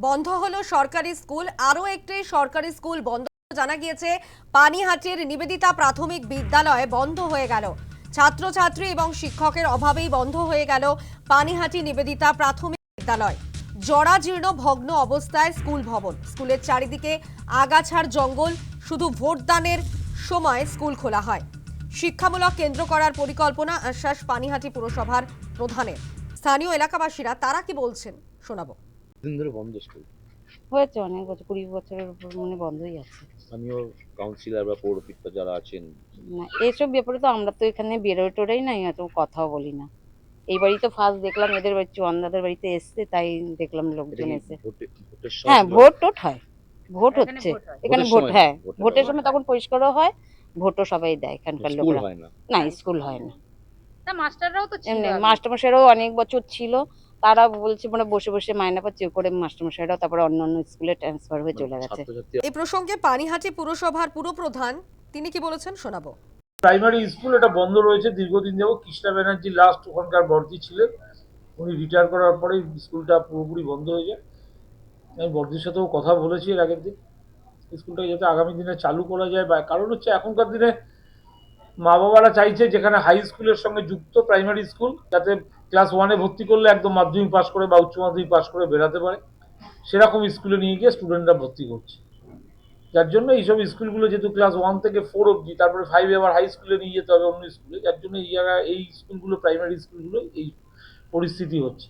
বন্ধ হলো সরকারি স্কুল, আরও একটি সরকারি স্কুল বন্ধ। জানা গিয়েছে পানিহাটির নিবেদিতা প্রাথমিক বিদ্যালয় বন্ধ হয়ে গেল। ছাত্রছাত্রী এবং শিক্ষকের অভাবেই বন্ধ হয়ে গেল পানিহাটি নিবেদিতা প্রাথমিক বিদ্যালয়। জরাজীর্ণ ভগ্ন অবস্থায় স্কুল ভবন, স্কুলের চারিদিকে আগাছার জঙ্গল। শুধু ভোটদানের সময় স্কুল খোলা হয়। শিক্ষামূলক কেন্দ্র করার পরিকল্পনা, আশ্বাস পানিহাটি পুরসভার প্রধানের। স্থানীয় এলাকাবাসীরা তারা কি বলছেন শোনাবো। দিন ধরে বন্ধ স্কুল। হয়েছে অনেক বছর, 20 বছরের উপর মানে বন্ধই আছে। স্থানীয় কাউন্সিলর বা পৌরপিতা যারা আছেন, না, এসব ব্যাপারে তো আমরা তো এখানে বেরোয় টোরেই নাই, এত কথাও বলি না। এই বাড়ি তো ফার্স্ট দেখলাম, এদের বাড়ি চুয়ান্দাদের বাড়িতে এসছে, তাই দেখলাম এটা লোকজন কি এসে। ভোটের সময় হ্যাঁ, ছিল? ভোট টোট হয়, ভোট হচ্ছে এখানে, ভোটের ভোট, সময় হ্যাঁ ভোটের ভোটের সময়। সময় তখন পরিষ্কারও হয়, ভোটও সবাই দেয় এখানকার স্কুল লোকরা। হয় না। না, স্কুল হয় না। না, মাস্টাররাও তো ছিল এমনি আগে। মাস্টারমশাইরাও অনেক বছর ছিল, তারা বলছে মানে বসে বসে মাইনা পাচ্ছে করে, মাস্টারমশাইরাও তারপরে অন্য অন্য স্কুলে ট্রান্সফার হয়ে মানে চলে গেছে। ছাত্রছাত্রী এই প্রসঙ্গে পানিহাটি পুরসভার পুরপ্রধান তিনি কি বলেছেন শোনাবো। প্রাইমারি স্কুল এটা বন্ধ রয়েছে দীর্ঘদিন যাবত। কৃষ্ণা ব্যানার্জি লাস্ট ওখানকার বর্দি ছিলেন, উনি রিটায়ার করার পরেই স্কুলটা পুরোপুরি বন্ধ হয়ে যায়। আমি বর্দির সাথেও কথা বলেছি এর আগের দিন, স্কুলটাকে যাতে আগামী দিনে চালু করা যায়। বা কারণ হচ্ছে এখনকার দিনে মা বাবারা চাইছে যেখানে হাই স্কুলের সঙ্গে যুক্ত প্রাইমারি স্কুল, যাতে ক্লাস ওয়ানে ভর্তি করলে একদম মাধ্যমিক পাশ করে বা উচ্চ মাধ্যমিক পাশ করে বেরাতে পারে, সেরকম স্কুলে নিয়ে গিয়ে স্টুডেন্টরা ভর্তি করছে। যার জন্য এইসব স্কুলগুলো যেহেতু ক্লাস 1 থেকে 4 অবধি, তারপরে 5 আবার হাই স্কুলে নিয়ে যেতে হবে অন্য স্কুলে, যার জন্য এই জায়গায় এই স্কুলগুলো প্রাইমারি স্কুলগুলো এই পরিস্থিতি হচ্ছে।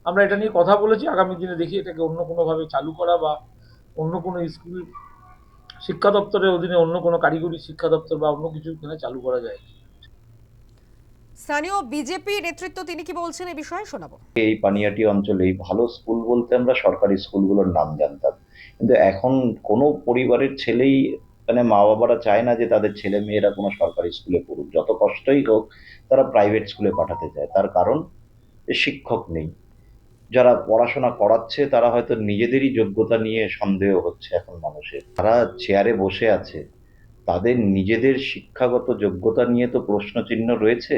আমরা এটা নিয়ে কথা বলেছি, আগামী দিনে দেখি এটাকে অন্য কোনোভাবে চালু করা বা অন্য কোনো স্কুল শিক্ষা দপ্তরের অধীনে অন্য কোনো কারিগরি শিক্ষা দপ্তর বা অন্য কিছু এখানে চালু করা যায়। স্থানীয় বিজেপি নেতৃত্ব তিনি কি বলছেন এই বিষয়ে শোনাবো। এই পানিহাটি অঞ্চলেই ভালো স্কুল বলতে আমরা সরকারি স্কুলগুলোর নাম জানতাম, কিন্তু এখন কোনো পরিবারের ছেলেই মানে মা বাবারা চায় না যে তাদের ছেলে মেয়েরা কোনো সরকারি স্কুলে পড়ুক, যত কষ্টই হোক তারা প্রাইভেট স্কুলে পাঠাতে চায়। তার কারণ শিক্ষক নেই, যারা পড়াশোনা করাচ্ছে তারা হয়তো নিজেদেরই যোগ্যতা নিয়ে সন্দেহ হচ্ছে এখন মানুষের। তারা চেয়ারে বসে আছে, তাদের নিজেদের শিক্ষাগত যোগ্যতা নিয়ে তো প্রশ্নচিহ্ন রয়েছে,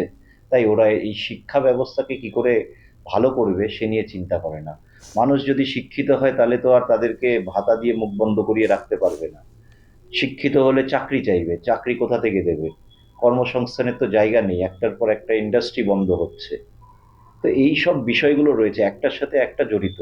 তাই ওরা এই শিক্ষা ব্যবস্থাকে কি করে ভালো করবে সে নিয়ে চিন্তা করে না। মানুষ যদি শিক্ষিত হয় তাহলে তো আর তাদেরকে ভাতা দিয়ে মুখ বন্ধ করিয়ে রাখতে পারবে না। শিক্ষিত হলে চাকরি চাইবে, চাকরি কোথা থেকে দেবে? কর্মসংস্থানের তো জায়গা নেই, একটার পর একটা ইন্ডাস্ট্রি বন্ধ হচ্ছে। তো এই সব বিষয়গুলো রয়েছে, একটার সাথে একটা জড়িত।